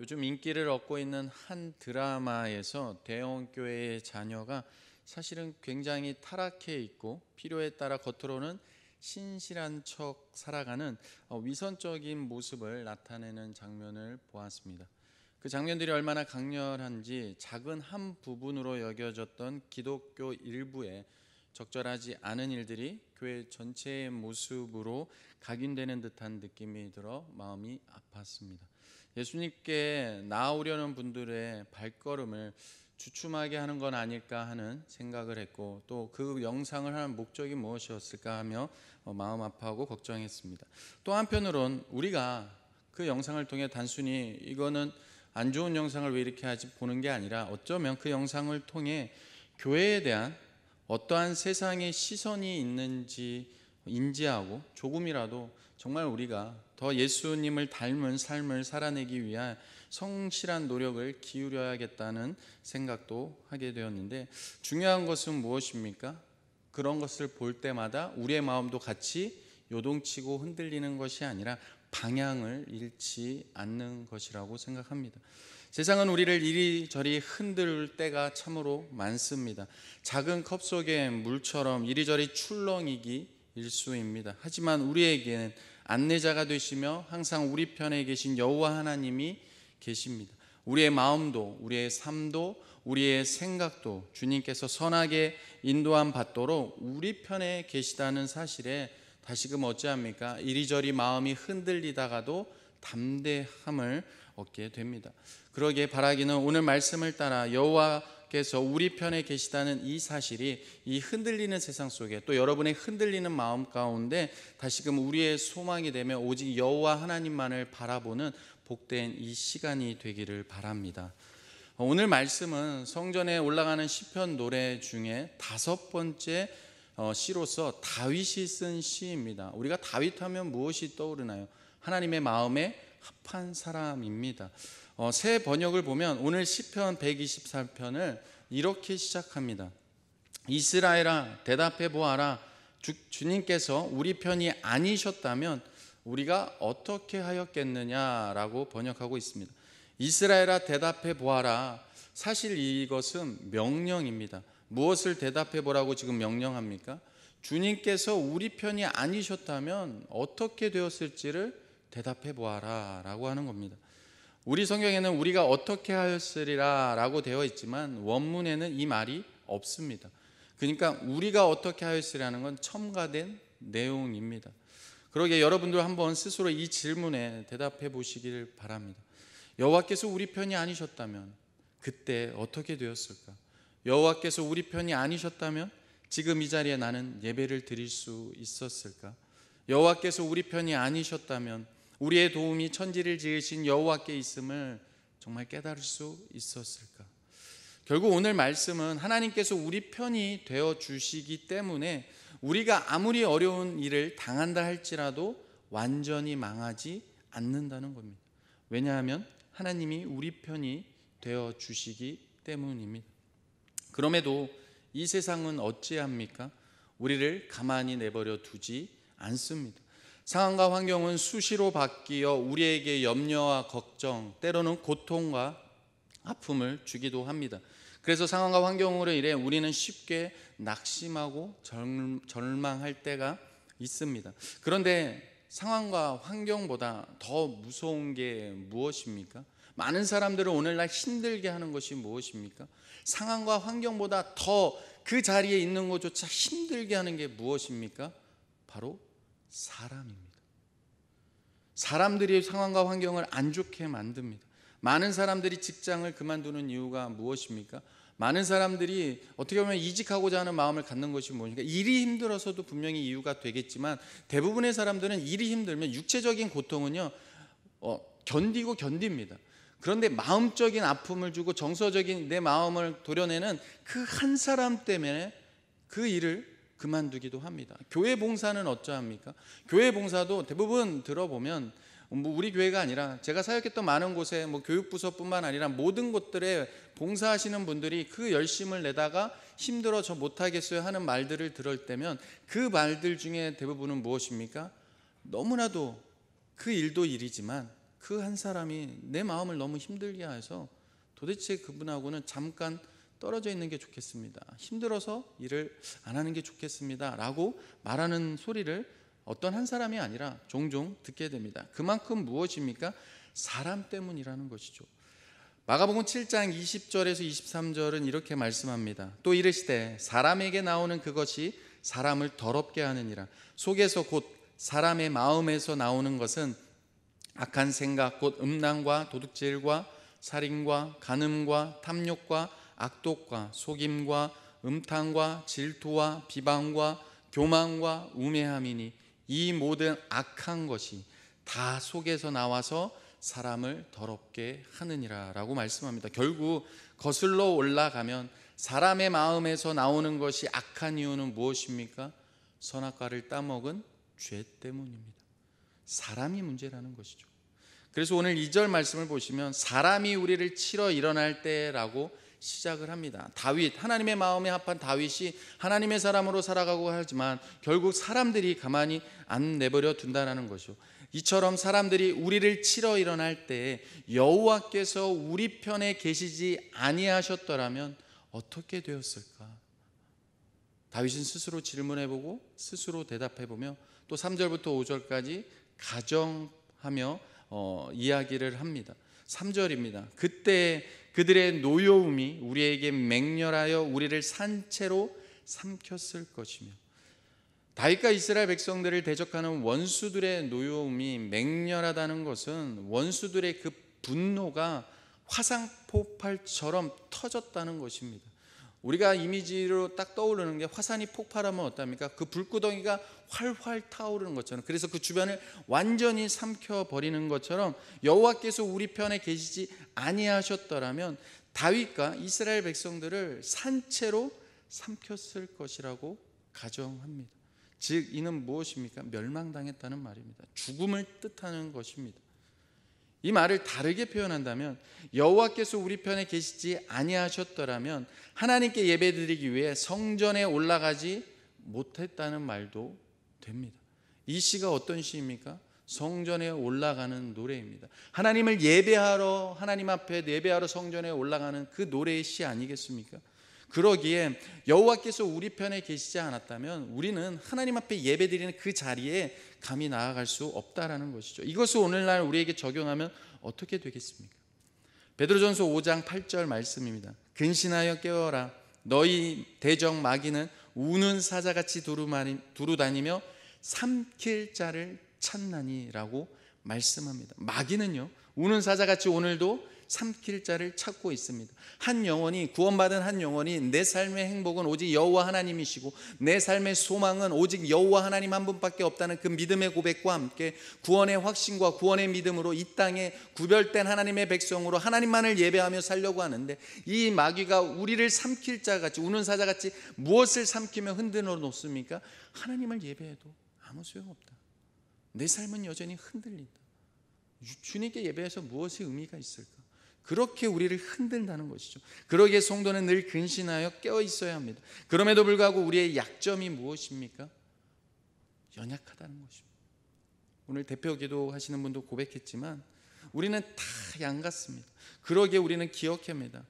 요즘 인기를 얻고 있는 한 드라마에서 대형교회의 자녀가 사실은 굉장히 타락해 있고 필요에 따라 겉으로는 신실한 척 살아가는 위선적인 모습을 나타내는 장면을 보았습니다. 그 장면들이 얼마나 강렬한지 작은 한 부분으로 여겨졌던 기독교 일부의 적절하지 않은 일들이 교회 전체의 모습으로 각인되는 듯한 느낌이 들어 마음이 아팠습니다. 예수님께 나아오려는 분들의 발걸음을 주춤하게 하는 건 아닐까 하는 생각을 했고, 또 그 영상을 하는 목적이 무엇이었을까 하며 마음 아파하고 걱정했습니다. 또 한편으론 우리가 그 영상을 통해 단순히 이거는 안 좋은 영상을 왜 이렇게 하지 보는 게 아니라, 어쩌면 그 영상을 통해 교회에 대한 어떠한 세상의 시선이 있는지 인지하고 조금이라도 정말 우리가 더 예수님을 닮은 삶을 살아내기 위한 성실한 노력을 기울여야겠다는 생각도 하게 되었는데, 중요한 것은 무엇입니까? 그런 것을 볼 때마다 우리의 마음도 같이 요동치고 흔들리는 것이 아니라 방향을 잃지 않는 것이라고 생각합니다. 세상은 우리를 이리저리 흔들 때가 참으로 많습니다. 작은 컵 속의 물처럼 이리저리 출렁이기 일수입니다. 하지만 우리에게는 안내자가 되시며 항상 우리 편에 계신 여호와 하나님이 계십니다. 우리의 마음도, 우리의 삶도, 우리의 생각도 주님께서 선하게 인도함 받도록 우리 편에 계시다는 사실에 다시금 어찌합니까? 이리저리 마음이 흔들리다가도 담대함을 얻게 됩니다. 그러기에 바라기는 오늘 말씀을 따라 여호와께서 우리 편에 계시다는 이 사실이 이 흔들리는 세상 속에, 또 여러분의 흔들리는 마음 가운데 다시금 우리의 소망이 되며 오직 여호와 하나님만을 바라보는 복된 이 시간이 되기를 바랍니다. 오늘 말씀은 성전에 올라가는 시편 노래 중에 5번째 시로서 다윗이 쓴 시입니다. 우리가 다윗 하면 무엇이 떠오르나요? 하나님의 마음에 합한 사람입니다. 새 번역을 보면 오늘 시편 124편을 이렇게 시작합니다. 이스라엘아 대답해 보아라. 주님께서 우리 편이 아니셨다면 우리가 어떻게 하였겠느냐라고 번역하고 있습니다. 이스라엘아 대답해 보아라. 사실 이것은 명령입니다. 무엇을 대답해 보라고 지금 명령합니까? 주님께서 우리 편이 아니셨다면 어떻게 되었을지를 대답해 보아라 라고 하는 겁니다. 우리 성경에는 우리가 어떻게 하였으리라 라고 되어 있지만 원문에는 이 말이 없습니다. 그러니까 우리가 어떻게 하였으리라는 건 첨가된 내용입니다. 그러기에 여러분들 한번 스스로 이 질문에 대답해 보시기를 바랍니다. 여호와께서 우리 편이 아니셨다면 그때 어떻게 되었을까? 여호와께서 우리 편이 아니셨다면 지금 이 자리에 나는 예배를 드릴 수 있었을까? 여호와께서 우리 편이 아니셨다면 우리의 도움이 천지를 지으신 여호와께 있음을 정말 깨달을 수 있었을까? 결국 오늘 말씀은 하나님께서 우리 편이 되어 주시기 때문에 우리가 아무리 어려운 일을 당한다 할지라도 완전히 망하지 않는다는 겁니다. 왜냐하면 하나님이 우리 편이 되어 주시기 때문입니다. 그럼에도 이 세상은 어찌합니까? 우리를 가만히 내버려 두지 않습니다. 상황과 환경은 수시로 바뀌어 우리에게 염려와 걱정, 때로는 고통과 아픔을 주기도 합니다. 그래서 상황과 환경으로 인해 우리는 쉽게 낙심하고 절망할 때가 있습니다. 그런데 상황과 환경보다 더 무서운 게 무엇입니까? 많은 사람들을 오늘날 힘들게 하는 것이 무엇입니까? 상황과 환경보다 더 그 자리에 있는 것조차 힘들게 하는 게 무엇입니까? 바로 사람입니다. 사람들이 상황과 환경을 안 좋게 만듭니다. 많은 사람들이 직장을 그만두는 이유가 무엇입니까? 많은 사람들이 어떻게 보면 이직하고자 하는 마음을 갖는 것이 무엇입니까? 일이 힘들어서도 분명히 이유가 되겠지만 대부분의 사람들은 일이 힘들면 육체적인 고통은요 견딥니다. 그런데 마음적인 아픔을 주고 정서적인 내 마음을 도려내는 그 한 사람 때문에 그 일을 그만두기도 합니다. 교회 봉사는 어쩌합니까? 교회 봉사도 대부분 들어보면 우리 교회가 아니라 제가 사역했던 많은 곳에 교육부서뿐만 아니라 모든 곳들에 봉사하시는 분들이 그 열심을 내다가 힘들어 저 못하겠어요 하는 말들을 들을 때면 그 말들 중에 대부분은 무엇입니까? 너무나도 그 일도 일이지만 그 한 사람이 내 마음을 너무 힘들게 해서 도대체 그분하고는 잠깐 떨어져 있는 게 좋겠습니다. 힘들어서 일을 안 하는 게 좋겠습니다. 라고 말하는 소리를 어떤 한 사람이 아니라 종종 듣게 됩니다. 그만큼 무엇입니까? 사람 때문이라는 것이죠. 마가복음 7장 20절에서 23절은 이렇게 말씀합니다. 또 이르시되 사람에게 나오는 그것이 사람을 더럽게 하느니라. 속에서 곧 사람의 마음에서 나오는 것은 악한 생각 곧 음란과 도둑질과 살인과 간음과 탐욕과 악독과 속임과 음탕과 질투와 비방과 교만과 우매함이니 이 모든 악한 것이 다 속에서 나와서 사람을 더럽게 하느니라 라고 말씀합니다. 결국 거슬러 올라가면 사람의 마음에서 나오는 것이 악한 이유는 무엇입니까? 선악과를 따먹은 죄 때문입니다. 사람이 문제라는 것이죠. 그래서 오늘 2절 말씀을 보시면 사람이 우리를 치러 일어날 때라고 시작을 합니다. 다윗, 하나님의 마음에 합한 다윗이 하나님의 사람으로 살아가고 하지만 결국 사람들이 가만히 안 내버려 둔다는 것이죠. 이처럼 사람들이 우리를 치러 일어날 때 여호와께서 우리 편에 계시지 아니하셨더라면 어떻게 되었을까? 다윗은 스스로 질문해보고 스스로 대답해보며 또 3절부터 5절까지 가정하며 이야기를 합니다. 3절입니다. 그때 그들의 노여움이 우리에게 맹렬하여 우리를 산채로 삼켰을 것이며. 다윗과 이스라엘 백성들을 대적하는 원수들의 노여움이 맹렬하다는 것은 원수들의 그 분노가 화산 폭발처럼 터졌다는 것입니다. 우리가 이미지로 딱 떠오르는 게 화산이 폭발하면 어떻습니까? 그 불구덩이가 활활 타오르는 것처럼, 그래서 그 주변을 완전히 삼켜버리는 것처럼 여호와께서 우리 편에 계시지 아니하셨더라면 다윗과 이스라엘 백성들을 산채로 삼켰을 것이라고 가정합니다. 즉 이는 무엇입니까? 멸망당했다는 말입니다. 죽음을 뜻하는 것입니다. 이 말을 다르게 표현한다면 여호와께서 우리 편에 계시지 아니하셨더라면 하나님께 예배드리기 위해 성전에 올라가지 못했다는 말도 됩니다. 이 시가 어떤 시입니까? 성전에 올라가는 노래입니다. 하나님을 예배하러, 하나님 앞에 예배하러 성전에 올라가는 그 노래의 시 아니겠습니까? 그러기에 여호와께서 우리 편에 계시지 않았다면 우리는 하나님 앞에 예배드리는 그 자리에 감히 나아갈 수 없다라는 것이죠. 이것을 오늘날 우리에게 적용하면 어떻게 되겠습니까? 베드로전서 5장 8절 말씀입니다. 근신하여 깨어라. 너희 대적 마귀는 우는 사자같이 두루다니며 삼킬 자를 찾나니라고 말씀합니다. 마귀는요, 우는 사자같이 오늘도 삼킬 자를 찾고 있습니다. 한 영혼이, 구원받은 한 영혼이 내 삶의 행복은 오직 여호와 하나님이시고 내 삶의 소망은 오직 여호와 하나님 한 분밖에 없다는 그 믿음의 고백과 함께 구원의 확신과 구원의 믿음으로 이 땅에 구별된 하나님의 백성으로 하나님만을 예배하며 살려고 하는데, 이 마귀가 우리를 삼킬 자같이, 우는 사자같이 무엇을 삼키며 흔들어 놓습니까? 하나님을 예배해도 아무 소용없다. 내 삶은 여전히 흔들린다. 주님께 예배해서 무엇의 의미가 있을까? 그렇게 우리를 흔든다는 것이죠. 그러기에 성도는 늘 근신하여 깨어 있어야 합니다. 그럼에도 불구하고 우리의 약점이 무엇입니까? 연약하다는 것입니다. 오늘 대표 기도하시는 분도 고백했지만 우리는 다 양 같습니다. 그러기에 우리는 기억해야 합니다.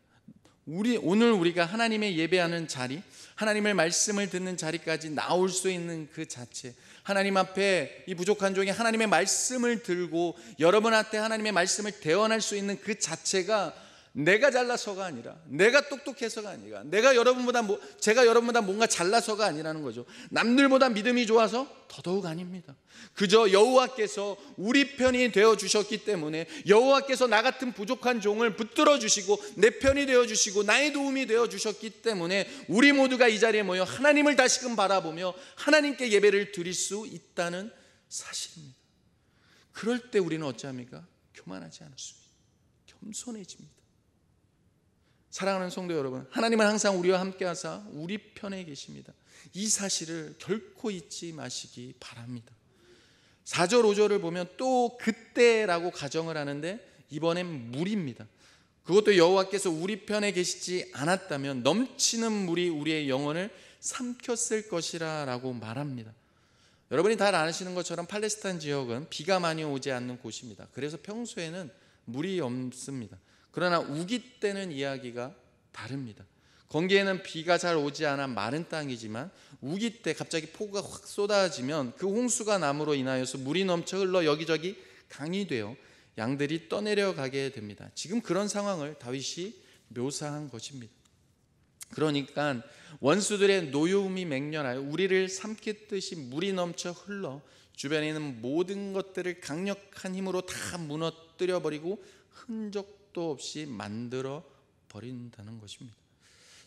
오늘 우리가 하나님의 예배하는 자리, 하나님의 말씀을 듣는 자리까지 나올 수 있는 그 자체, 하나님 앞에 이 부족한 종이 하나님의 말씀을 들고 여러분한테 하나님의 말씀을 대언할 수 있는 그 자체가 내가 잘나서가 아니라, 내가 똑똑해서가 아니라, 제가 여러분보다 뭔가 잘나서가 아니라는 거죠. 남들보다 믿음이 좋아서 더더욱 아닙니다. 그저 여호와께서 우리 편이 되어 주셨기 때문에, 여호와께서 나 같은 부족한 종을 붙들어 주시고 내 편이 되어 주시고 나의 도움이 되어 주셨기 때문에 우리 모두가 이 자리에 모여 하나님을 다시금 바라보며 하나님께 예배를 드릴 수 있다는 사실입니다. 그럴 때 우리는 어찌합니까? 교만하지 않습니다. 겸손해집니다. 사랑하는 성도 여러분, 하나님은 항상 우리와 함께 하사 우리 편에 계십니다. 이 사실을 결코 잊지 마시기 바랍니다. 4절 5절을 보면 또 그때라고 가정을 하는데 이번엔 물입니다. 그것도 여호와께서 우리 편에 계시지 않았다면 넘치는 물이 우리의 영혼을 삼켰을 것이라 라고 말합니다. 여러분이 다 아시는 것처럼 팔레스타인 지역은 비가 많이 오지 않는 곳입니다. 그래서 평소에는 물이 없습니다. 그러나 우기 때는 이야기가 다릅니다. 거기에는 비가 잘 오지 않아 마른 땅이지만 우기 때 갑자기 폭우가 확 쏟아지면 그 홍수가 남으로 인하여서 물이 넘쳐 흘러 여기저기 강이 되어 양들이 떠내려가게 됩니다. 지금 그런 상황을 다윗이 묘사한 것입니다. 그러니까 원수들의 노여움이 맹렬하여 우리를 삼키듯이 물이 넘쳐 흘러 주변에 있는 모든 것들을 강력한 힘으로 다 무너뜨려 버리고 흔적도 없이 만들어 버린다는 것입니다.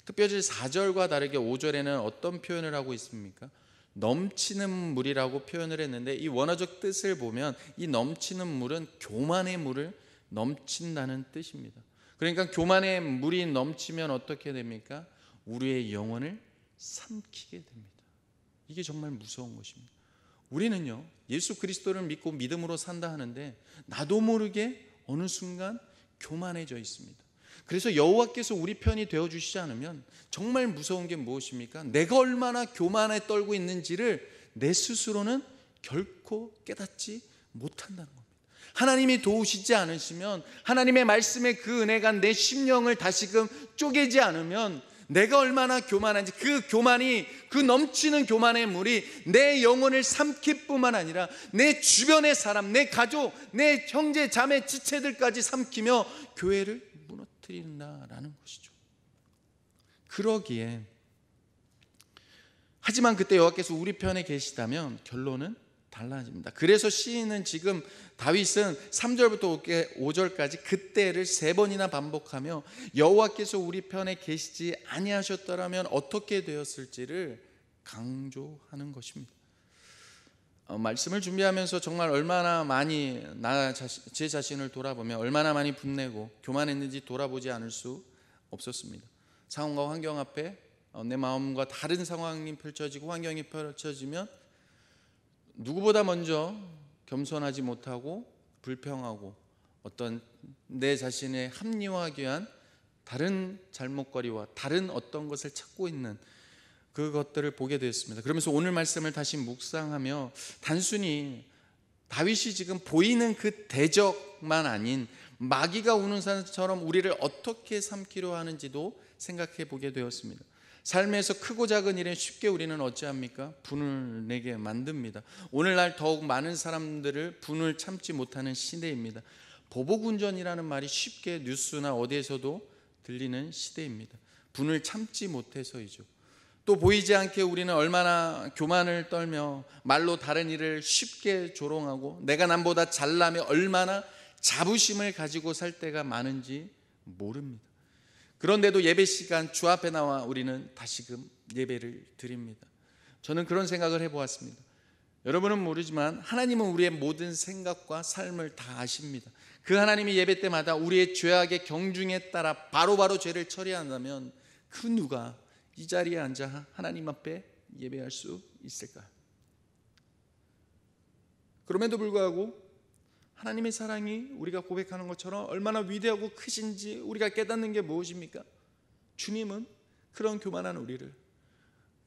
특별히 4절과 다르게 5절에는 어떤 표현을 하고 있습니까? 넘치는 물이라고 표현을 했는데 이 원어적 뜻을 보면 이 넘치는 물은 교만의 물을 넘친다는 뜻입니다. 그러니까 교만의 물이 넘치면 어떻게 됩니까? 우리의 영혼을 삼키게 됩니다. 이게 정말 무서운 것입니다. 우리는요, 예수 그리스도를 믿고 믿음으로 산다 하는데 나도 모르게 어느 순간 교만해져 있습니다. 그래서 여호와께서 우리 편이 되어주시지 않으면 정말 무서운 게 무엇입니까? 내가 얼마나 교만에 떨고 있는지를 내 스스로는 결코 깨닫지 못한다는 겁니다. 하나님이 도우시지 않으시면, 하나님의 말씀의 그 은혜가 내 심령을 다시금 쪼개지 않으면 내가 얼마나 교만한지, 그 교만이, 그 넘치는 교만의 물이 내 영혼을 삼킬 뿐만 아니라 내 주변의 사람, 내 가족, 내 형제 자매 지체들까지 삼키며 교회를 무너뜨린다라는 것이죠. 그러기에 하지만 그때 여호와께서 우리 편에 계시다면 결론은 달라집니다. 그래서 시인은 지금 다윗은 3절부터 5절까지 그때를 3번이나 반복하며 여호와께서 우리 편에 계시지 아니하셨더라면 어떻게 되었을지를 강조하는 것입니다. 말씀을 준비하면서 정말 얼마나 많이 제 자신을 돌아보며 얼마나 많이 분내고 교만했는지 돌아보지 않을 수 없었습니다. 상황과 환경 앞에 내 마음과 다른 상황이 펼쳐지고 환경이 펼쳐지면 누구보다 먼저 겸손하지 못하고 불평하고 어떤 내 자신의 합리화하기 위한 다른 잘못거리와 다른 어떤 것을 찾고 있는 그것들을 보게 되었습니다. 그러면서 오늘 말씀을 다시 묵상하며 단순히 다윗이 지금 보이는 그 대적만 아닌 마귀가 우는 산처럼 우리를 어떻게 삼키려 하는지도 생각해 보게 되었습니다. 삶에서 크고 작은 일에 쉽게 우리는 어찌합니까? 분을 내게 만듭니다. 오늘날 더욱 많은 사람들을 분을 참지 못하는 시대입니다. 보복운전이라는 말이 쉽게 뉴스나 어디에서도 들리는 시대입니다. 분을 참지 못해서이죠. 또 보이지 않게 우리는 얼마나 교만을 떨며 말로 다른 일을 쉽게 조롱하고 내가 남보다 잘나며 얼마나 자부심을 가지고 살 때가 많은지 모릅니다. 그런데도 예배 시간 주 앞에 나와 우리는 다시금 예배를 드립니다. 저는 그런 생각을 해보았습니다. 여러분은 모르지만 하나님은 우리의 모든 생각과 삶을 다 아십니다. 그 하나님이 예배 때마다 우리의 죄악의 경중에 따라 바로바로 죄를 처리한다면 그 누가 이 자리에 앉아 하나님 앞에 예배할 수 있을까요? 그럼에도 불구하고 하나님의 사랑이 우리가 고백하는 것처럼 얼마나 위대하고 크신지 우리가 깨닫는 게 무엇입니까? 주님은 그런 교만한 우리를,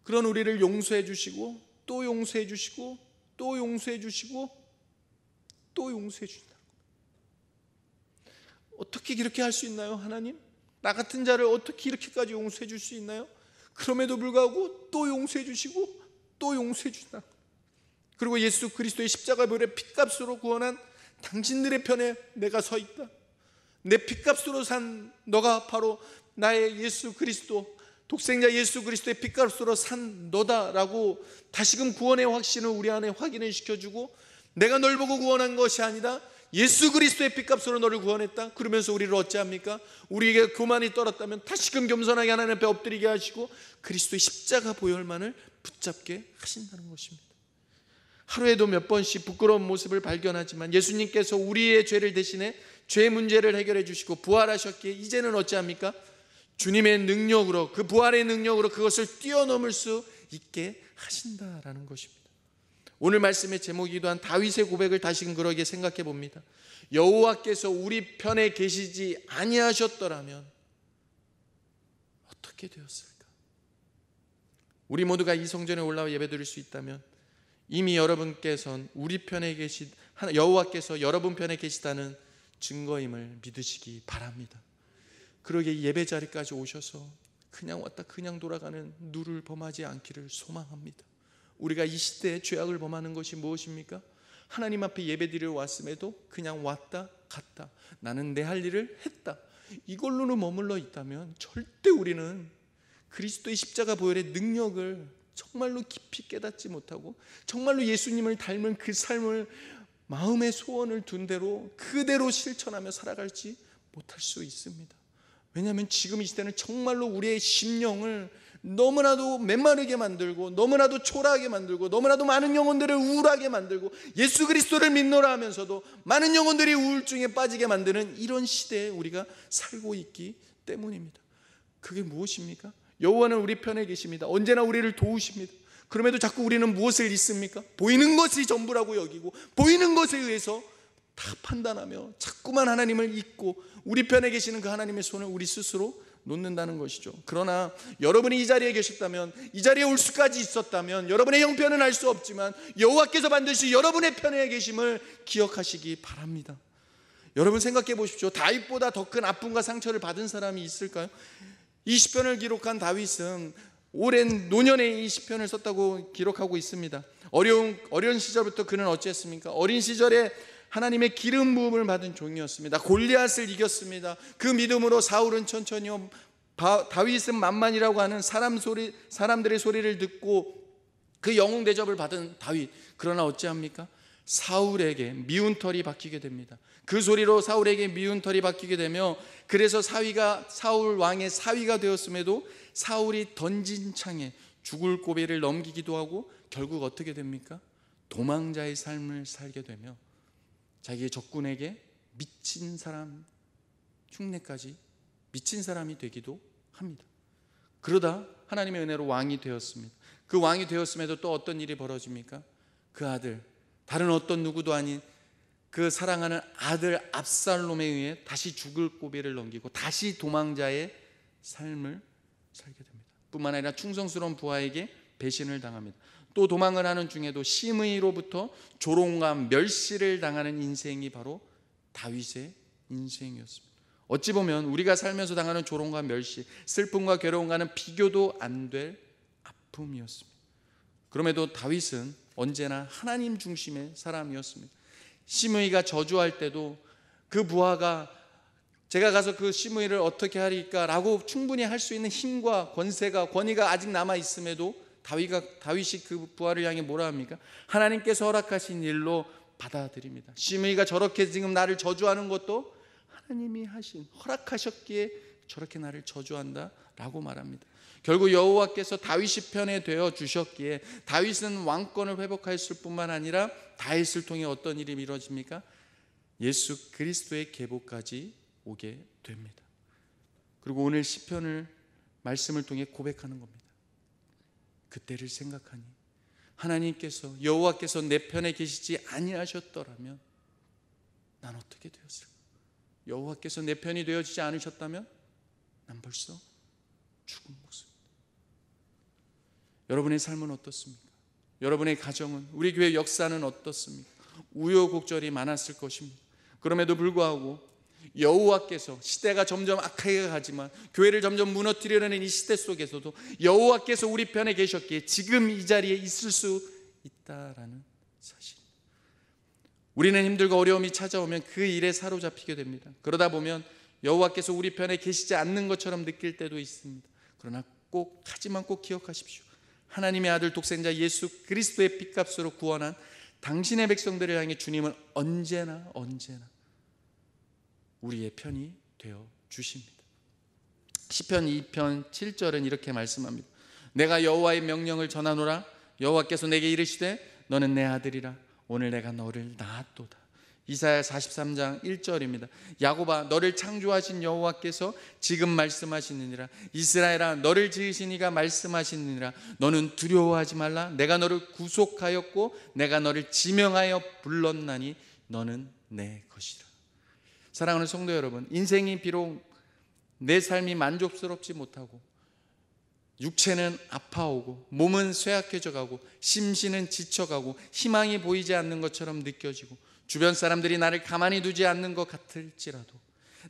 그런 우리를 용서해 주시고 또 용서해 주시고 또 용서해 주시고 또 용서해 주신다. 어떻게 이렇게 할 수 있나요? 하나님? 나 같은 자를 어떻게 이렇게까지 용서해 줄 수 있나요? 그럼에도 불구하고 또 용서해 주시고 또 용서해 주신다. 그리고 예수 그리스도의 십자가 보혈의 핏값으로 구원한 당신들의 편에 내가 서 있다. 내 핏값으로 산 너가 바로 나의 예수 그리스도, 독생자 예수 그리스도의 핏값으로 산 너다라고 다시금 구원의 확신을 우리 안에 확인을 시켜주고, 내가 널 보고 구원한 것이 아니다, 예수 그리스도의 핏값으로 너를 구원했다. 그러면서 우리를 어찌합니까? 우리에게 교만이 떨었다면 다시금 겸손하게 하나님 앞에 엎드리게 하시고 그리스도의 십자가 보혈만을 붙잡게 하신다는 것입니다. 하루에도 몇 번씩 부끄러운 모습을 발견하지만 예수님께서 우리의 죄를 대신해 죄 문제를 해결해 주시고 부활하셨기에 이제는 어찌합니까? 주님의 능력으로, 그 부활의 능력으로 그것을 뛰어넘을 수 있게 하신다라는 것입니다. 오늘 말씀의 제목이기도 한 다윗의 고백을 다시금 그러게 생각해 봅니다. 여호와께서 우리 편에 계시지 아니하셨더라면 어떻게 되었을까? 우리 모두가 이 성전에 올라와 예배드릴 수 있다면 이미 여러분께서는 우리 편에 여호와께서 여러분 편에 계시다는 증거임을 믿으시기 바랍니다. 그러게 예배 자리까지 오셔서 그냥 왔다 그냥 돌아가는 누를 범하지 않기를 소망합니다. 우리가 이 시대에 죄악을 범하는 것이 무엇입니까? 하나님 앞에 예배드리러 왔음에도 그냥 왔다 갔다, 나는 내 할 일을 했다, 이걸로는 머물러 있다면 절대 우리는 그리스도의 십자가 보혈의 능력을 정말로 깊이 깨닫지 못하고 정말로 예수님을 닮은 그 삶을 마음의 소원을 둔 대로 그대로 실천하며 살아갈지 못할 수 있습니다. 왜냐하면 지금 이 시대는 정말로 우리의 심령을 너무나도 메마르게 만들고 너무나도 초라하게 만들고 너무나도 많은 영혼들을 우울하게 만들고 예수 그리스도를 믿노라 하면서도 많은 영혼들이 우울증에 빠지게 만드는 이런 시대에 우리가 살고 있기 때문입니다. 그게 무엇입니까? 여호와는 우리 편에 계십니다. 언제나 우리를 도우십니다. 그럼에도 자꾸 우리는 무엇을 잊습니까? 보이는 것이 전부라고 여기고 보이는 것에 의해서 다 판단하며 자꾸만 하나님을 잊고 우리 편에 계시는 그 하나님의 손을 우리 스스로 놓는다는 것이죠. 그러나 여러분이 이 자리에 계셨다면, 이 자리에 올 수까지 있었다면 여러분의 형편은 알 수 없지만 여호와께서 반드시 여러분의 편에 계심을 기억하시기 바랍니다. 여러분 생각해 보십시오. 다윗보다 더 큰 아픔과 상처를 받은 사람이 있을까요? 이 시편을 기록한 다윗은 오랜 노년에 이 시편을 썼다고 기록하고 있습니다. 어려운 시절부터 그는 어찌했습니까? 어린 시절에 하나님의 기름 부음을 받은 종이었습니다. 골리앗을 이겼습니다. 그 믿음으로 사울은 천천히요, 다윗은 만만이라고 하는 사람들의 소리를 듣고 그 영웅 대접을 받은 다윗. 그러나 어찌합니까? 사울에게 미운 털이 박히게 됩니다. 그 소리로 사울에게 미운 털이 박히게 되며 그래서 사울 왕의 사위가 되었음에도 사울이 던진 창에 죽을 고비를 넘기기도 하고 결국 어떻게 됩니까? 도망자의 삶을 살게 되며 자기의 적군에게 미친 사람 흉내까지 미친 사람이 되기도 합니다. 그러다 하나님의 은혜로 왕이 되었습니다. 그 왕이 되었음에도 또 어떤 일이 벌어집니까? 그 아들, 다른 어떤 누구도 아닌 그 사랑하는 아들 압살롬에 의해 다시 죽을 고비를 넘기고 다시 도망자의 삶을 살게 됩니다. 뿐만 아니라 충성스러운 부하에게 배신을 당합니다. 또 도망을 하는 중에도 심의로부터 조롱과 멸시를 당하는 인생이 바로 다윗의 인생이었습니다. 어찌 보면 우리가 살면서 당하는 조롱과 멸시, 슬픔과 괴로움과는 비교도 안 될 아픔이었습니다. 그럼에도 다윗은 언제나 하나님 중심의 사람이었습니다. 심의가 저주할 때도 그 부하가 제가 가서 그 심의를 어떻게 하리까 라고 충분히 할 수 있는 힘과 권위가 아직 남아 있음에도 다윗이 그 부하를 향해 뭐라 합니까? 하나님께서 허락하신 일로 받아들입니다. 심의가 저렇게 지금 나를 저주하는 것도 하나님이 허락하셨기에 저렇게 나를 저주한다 라고 말합니다. 결국 여호와께서 다윗이 편에 되어 주셨기에 다윗은 왕권을 회복했을 뿐만 아니라 다윗을 통해 어떤 일이 이루어집니까? 예수 그리스도의 계보까지 오게 됩니다. 그리고 오늘 시편을 말씀을 통해 고백하는 겁니다. 그때를 생각하니 하나님께서 여호와께서 내 편에 계시지 아니하셨더라면 난 어떻게 되었을까? 여호와께서 내 편이 되어지지 않으셨다면 난 벌써 죽은 모습입니다. 여러분의 삶은 어떻습니까? 여러분의 가정은, 우리 교회 역사는 어떻습니까? 우여곡절이 많았을 것입니다. 그럼에도 불구하고 여호와께서, 시대가 점점 악하게 가지만 교회를 점점 무너뜨리려는 이 시대 속에서도 여호와께서 우리 편에 계셨기에 지금 이 자리에 있을 수 있다라는 사실. 우리는 힘들고 어려움이 찾아오면 그 일에 사로잡히게 됩니다. 그러다 보면 여호와께서 우리 편에 계시지 않는 것처럼 느낄 때도 있습니다. 그러나 하지만 꼭 기억하십시오. 하나님의 아들 독생자 예수 그리스도의 핏값으로 구원한 당신의 백성들을 향해 주님은 언제나 우리의 편이 되어 주십니다. 시편 2편 7절은 이렇게 말씀합니다. 내가 여호와의 명령을 전하노라. 여호와께서 내게 이르시되 너는 내 아들이라. 오늘 내가 너를 낳았도다. 이사야 43장 1절입니다. 야곱아, 너를 창조하신 여호와께서 지금 말씀하시느니라. 이스라엘아, 너를 지으신 이가 말씀하시느니라. 너는 두려워하지 말라. 내가 너를 구속하였고 내가 너를 지명하여 불렀나니 너는 내 것이라. 사랑하는 성도 여러분, 인생이 비록 내 삶이 만족스럽지 못하고 육체는 아파오고 몸은 쇠약해져가고 심신은 지쳐가고 희망이 보이지 않는 것처럼 느껴지고 주변 사람들이 나를 가만히 두지 않는 것 같을지라도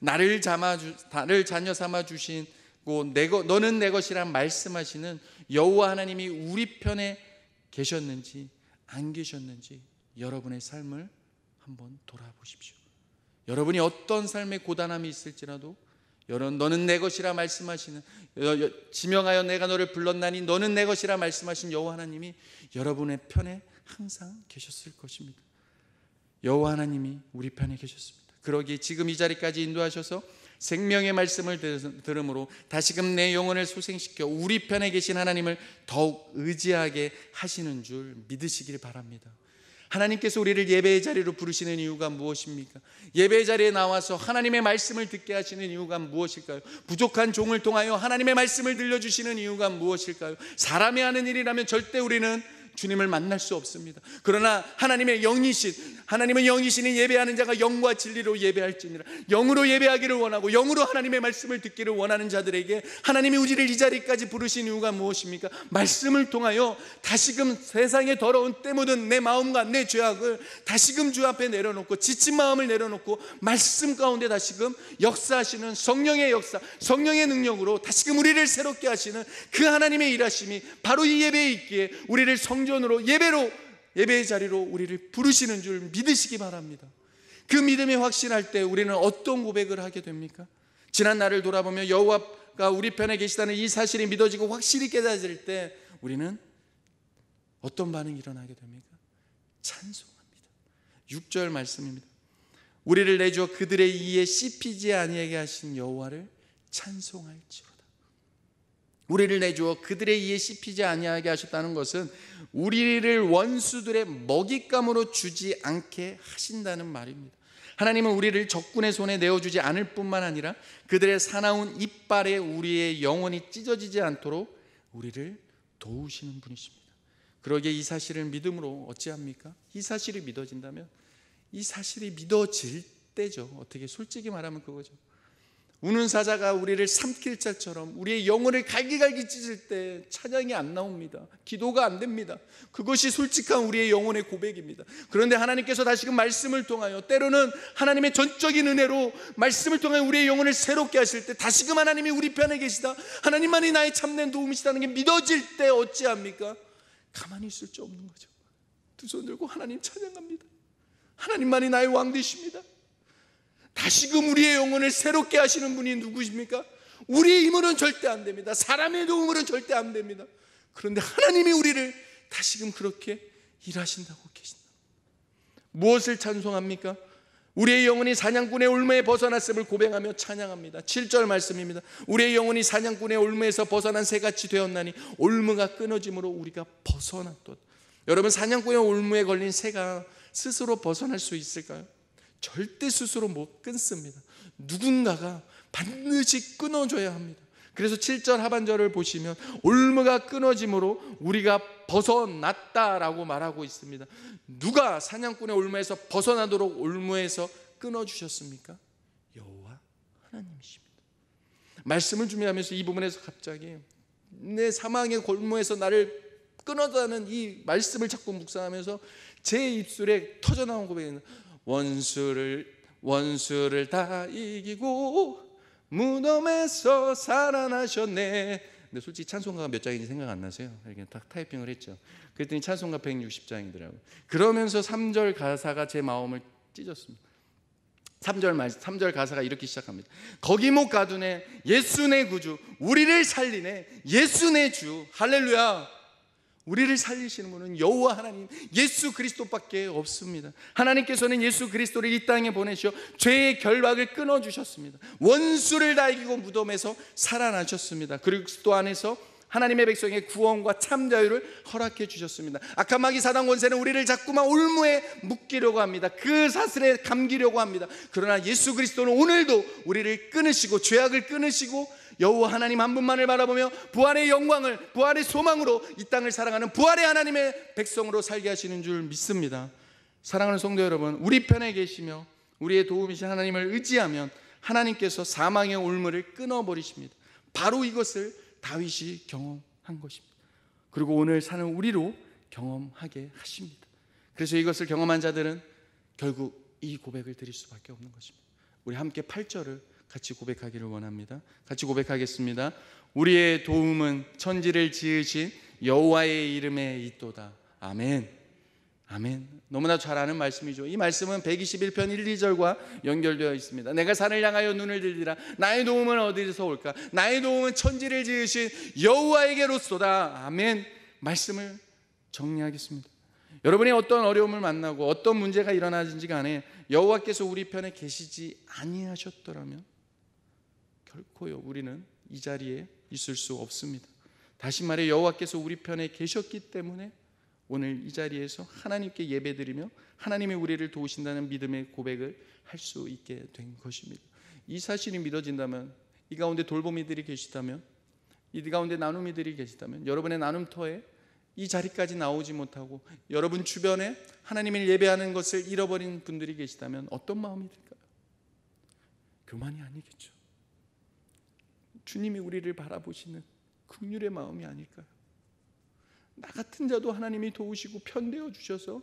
나를 자녀 삼아 주시고 너는 내 것이라 말씀하시는 여호와 하나님이 우리 편에 계셨는지 안 계셨는지 여러분의 삶을 한번 돌아보십시오. 여러분이 어떤 삶의 고단함이 있을지라도 너는 내 것이라 말씀하시는, 지명하여 내가 너를 불렀나니 너는 내 것이라 말씀하신 여호와 하나님이 여러분의 편에 항상 계셨을 것입니다. 여호와 하나님이 우리 편에 계셨습니다. 그러기에 지금 이 자리까지 인도하셔서 생명의 말씀을 들음으로 다시금 내 영혼을 소생시켜 우리 편에 계신 하나님을 더욱 의지하게 하시는 줄 믿으시길 바랍니다. 하나님께서 우리를 예배의 자리로 부르시는 이유가 무엇입니까? 예배의 자리에 나와서 하나님의 말씀을 듣게 하시는 이유가 무엇일까요? 부족한 종을 통하여 하나님의 말씀을 들려주시는 이유가 무엇일까요? 사람이 하는 일이라면 절대 우리는 주님을 만날 수 없습니다. 그러나 하나님은 영이시니 예배하는 자가 영과 진리로 예배할지니라. 영으로 예배하기를 원하고 영으로 하나님의 말씀을 듣기를 원하는 자들에게 하나님이 우리를 이 자리까지 부르신 이유가 무엇입니까? 말씀을 통하여 다시금 세상의 더러운 때 묻은 내 마음과 내 죄악을 다시금 주 앞에 내려놓고 지친 마음을 내려놓고 말씀 가운데 다시금 역사하시는 성령의 역사, 성령의 능력으로 다시금 우리를 새롭게 하시는 그 하나님의 일하심이 바로 이 예배에 있기에 우리를 성전으로 예배의 자리로 우리를 부르시는 줄 믿으시기 바랍니다. 그 믿음이 확신할 때 우리는 어떤 고백을 하게 됩니까? 지난 날을 돌아보며 여호와가 우리 편에 계시다는 이 사실이 믿어지고 확실히 깨달을 때 우리는 어떤 반응이 일어나게 됩니까? 찬송합니다. 6절 말씀입니다. 우리를 내주어 그들의 이에 씹히지 아니하게 하신 여호와를 찬송할지로다. 우리를 내주어 그들의 이에 씹히지 아니하게 하셨다는 것은 우리를 원수들의 먹잇감으로 주지 않게 하신다는 말입니다. 하나님은 우리를 적군의 손에 내어주지 않을 뿐만 아니라 그들의 사나운 이빨에 우리의 영혼이 찢어지지 않도록 우리를 도우시는 분이십니다. 그러기에 이 사실을 믿음으로 어찌합니까? 이 사실이 믿어진다면, 이 사실이 믿어질 때죠. 어떻게 솔직히 말하면 그거죠. 우는 사자가 우리를 삼킬 자처럼 우리의 영혼을 갈기갈기 찢을 때 찬양이 안 나옵니다. 기도가 안 됩니다. 그것이 솔직한 우리의 영혼의 고백입니다. 그런데 하나님께서 다시금 말씀을 통하여, 때로는 하나님의 전적인 은혜로 말씀을 통하여 우리의 영혼을 새롭게 하실 때 다시금 하나님이 우리 편에 계시다, 하나님만이 나의 참된 도움이시다는 게 믿어질 때 어찌합니까? 가만히 있을 수 없는 거죠. 두 손 들고 하나님 찬양합니다. 하나님만이 나의 왕 되십니다. 다시금 우리의 영혼을 새롭게 하시는 분이 누구십니까? 우리의 힘으로는 절대 안 됩니다. 사람의 도움으로는 절대 안 됩니다. 그런데 하나님이 우리를 다시금 그렇게 일하신다고 계신다. 무엇을 찬송합니까? 우리의 영혼이 사냥꾼의 올무에 벗어났음을 고백하며 찬양합니다. 7절 말씀입니다. 우리의 영혼이 사냥꾼의 올무에서 벗어난 새같이 되었나니 올무가 끊어짐으로 우리가 벗어났도다. 여러분, 사냥꾼의 올무에 걸린 새가 스스로 벗어날 수 있을까요? 절대 스스로 못 끊습니다. 누군가가 반드시 끊어줘야 합니다. 그래서 7절 하반절을 보시면 올무가 끊어짐으로 우리가 벗어났다라고 말하고 있습니다. 누가 사냥꾼의 올무에서 벗어나도록 올무에서 끊어주셨습니까? 여호와 하나님이십니다. 말씀을 준비하면서 이 부분에서 갑자기 내 사망의 골무에서 나를 끊어다는 이 말씀을 자꾸 묵상하면서 제 입술에 터져나온 고백이 원수를 다 이기고 무덤에서 살아나셨네. 근데 솔직히 찬송가가 몇 장인지 생각 안 나세요? 이렇게 딱 타이핑을 했죠. 그랬더니 찬송가 160장이더라고요. 그러면서 3절 가사가 제 마음을 찢었습니다. 3절 가사가 이렇게 시작합니다. 거기 못 가두네 예수 내 구주, 우리를 살리네 예수 내 주. 할렐루야. 우리를 살리시는 분은 여호와 하나님 예수 그리스도밖에 없습니다. 하나님께서는 예수 그리스도를 이 땅에 보내셔 죄의 결박을 끊어주셨습니다. 원수를 다 이기고 무덤에서 살아나셨습니다. 그리스도 안에서 하나님의 백성의 구원과 참 자유를 허락해 주셨습니다. 악한 마귀 사단 권세는 우리를 자꾸만 올무에 묶이려고 합니다. 그 사슬에 감기려고 합니다. 그러나 예수 그리스도는 오늘도 우리를 끊으시고 죄악을 끊으시고 여호와 하나님 한 분만을 바라보며 부활의 영광을, 부활의 소망으로 이 땅을 사랑하는 부활의 하나님의 백성으로 살게 하시는 줄 믿습니다. 사랑하는 성도 여러분, 우리 편에 계시며 우리의 도움이신 하나님을 의지하면 하나님께서 사망의 올무를 끊어버리십니다. 바로 이것을 다윗이 경험한 것입니다. 그리고 오늘 사는 우리로 경험하게 하십니다. 그래서 이것을 경험한 자들은 결국 이 고백을 드릴 수밖에 없는 것입니다. 우리 함께 8절을 같이 고백하기를 원합니다. 같이 고백하겠습니다. 우리의 도움은 천지를 지으신 여호와의 이름에 있도다. 아멘. 아멘. 너무나 잘 아는 말씀이죠. 이 말씀은 121편 1, 2절과 연결되어 있습니다. 내가 산을 향하여 눈을 들리라. 나의 도움은 어디서 올까? 나의 도움은 천지를 지으신 여호와에게로소다. 아멘. 말씀을 정리하겠습니다. 여러분이 어떤 어려움을 만나고 어떤 문제가 일어나든지 간에 여호와께서 우리 편에 계시지 아니하셨더라면 결코요 우리는 이 자리에 있을 수 없습니다. 다시 말해 여호와께서 우리 편에 계셨기 때문에 오늘 이 자리에서 하나님께 예배드리며 하나님이 우리를 도우신다는 믿음의 고백을 할 수 있게 된 것입니다. 이 사실이 믿어진다면, 이 가운데 돌보미들이 계시다면, 이 가운데 나눔이들이 계시다면, 여러분의 나눔터에 이 자리까지 나오지 못하고 여러분 주변에 하나님을 예배하는 것을 잃어버린 분들이 계시다면 어떤 마음이 들까요? 교만이 아니겠죠. 주님이 우리를 바라보시는 긍휼의 마음이 아닐까요? 나 같은 자도 하나님이 도우시고 편대어 주셔서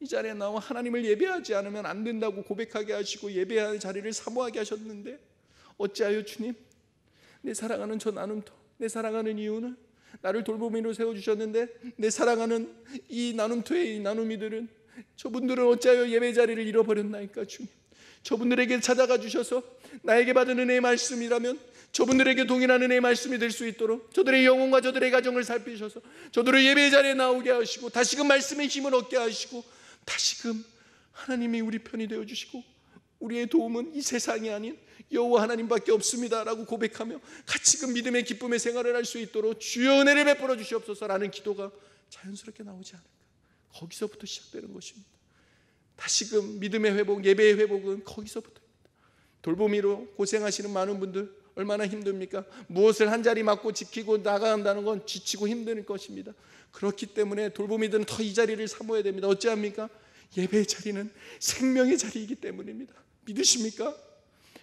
이 자리에 나와 하나님을 예배하지 않으면 안 된다고 고백하게 하시고 예배하는 자리를 사모하게 하셨는데 어찌하여 주님, 내 사랑하는 저 나눔터, 내 사랑하는 이유는 나를 돌보미로 세워주셨는데 내 사랑하는 이 나눔터의 이 나눔이들은, 저분들은 어찌하여 예배 자리를 잃어버렸나이까. 주님, 저분들에게 찾아가 주셔서 나에게 받은 은혜의 말씀이라면 저분들에게 동일한 은혜의 말씀이 될 수 있도록 저들의 영혼과 저들의 가정을 살피셔서 저들을 예배 자리에 나오게 하시고 다시금 말씀의 힘을 얻게 하시고 다시금 하나님이 우리 편이 되어주시고 우리의 도움은 이 세상이 아닌 여호와 하나님밖에 없습니다라고 고백하며 같이 그 믿음의 기쁨의 생활을 할 수 있도록 주여 은혜를 베풀어 주시옵소서라는 기도가 자연스럽게 나오지 않을까. 거기서부터 시작되는 것입니다. 다시금 믿음의 회복, 예배의 회복은 거기서부터입니다. 돌보미로 고생하시는 많은 분들 얼마나 힘듭니까? 무엇을 한 자리 맡고 지키고 나간다는 건 지치고 힘든 것입니다. 그렇기 때문에 돌보미들은 더 이 자리를 사모해야 됩니다. 어찌합니까? 예배의 자리는 생명의 자리이기 때문입니다. 믿으십니까?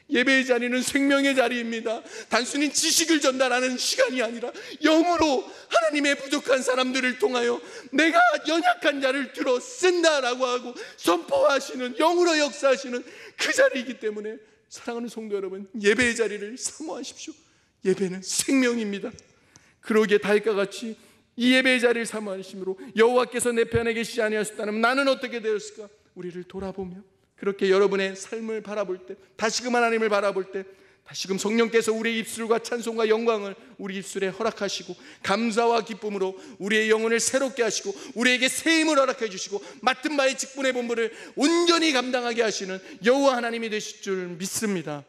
예배의 자리는 생명의 자리입니다. 단순히 지식을 전달하는 시간이 아니라 영으로 하나님의 부족한 사람들을 통하여 내가 연약한 자를 들어 쓴다라고 하고 선포하시는, 영으로 역사하시는 그 자리이기 때문에 사랑하는 성도 여러분, 예배의 자리를 사모하십시오. 예배는 생명입니다. 그러기에 다윗과 같이 이 예배의 자리를 사모하심으로 여호와께서 내 편에 계시지 아니하셨다면 나는 어떻게 되었을까? 우리를 돌아보며 그렇게 여러분의 삶을 바라볼 때, 다시금 하나님을 바라볼 때, 다시금 성령께서 우리의 입술과 찬송과 영광을 우리 입술에 허락하시고 감사와 기쁨으로 우리의 영혼을 새롭게 하시고 우리에게 새 힘을 허락해 주시고 맡은 바의 직분의 본분을 온전히 감당하게 하시는 여호와 하나님이 되실 줄 믿습니다.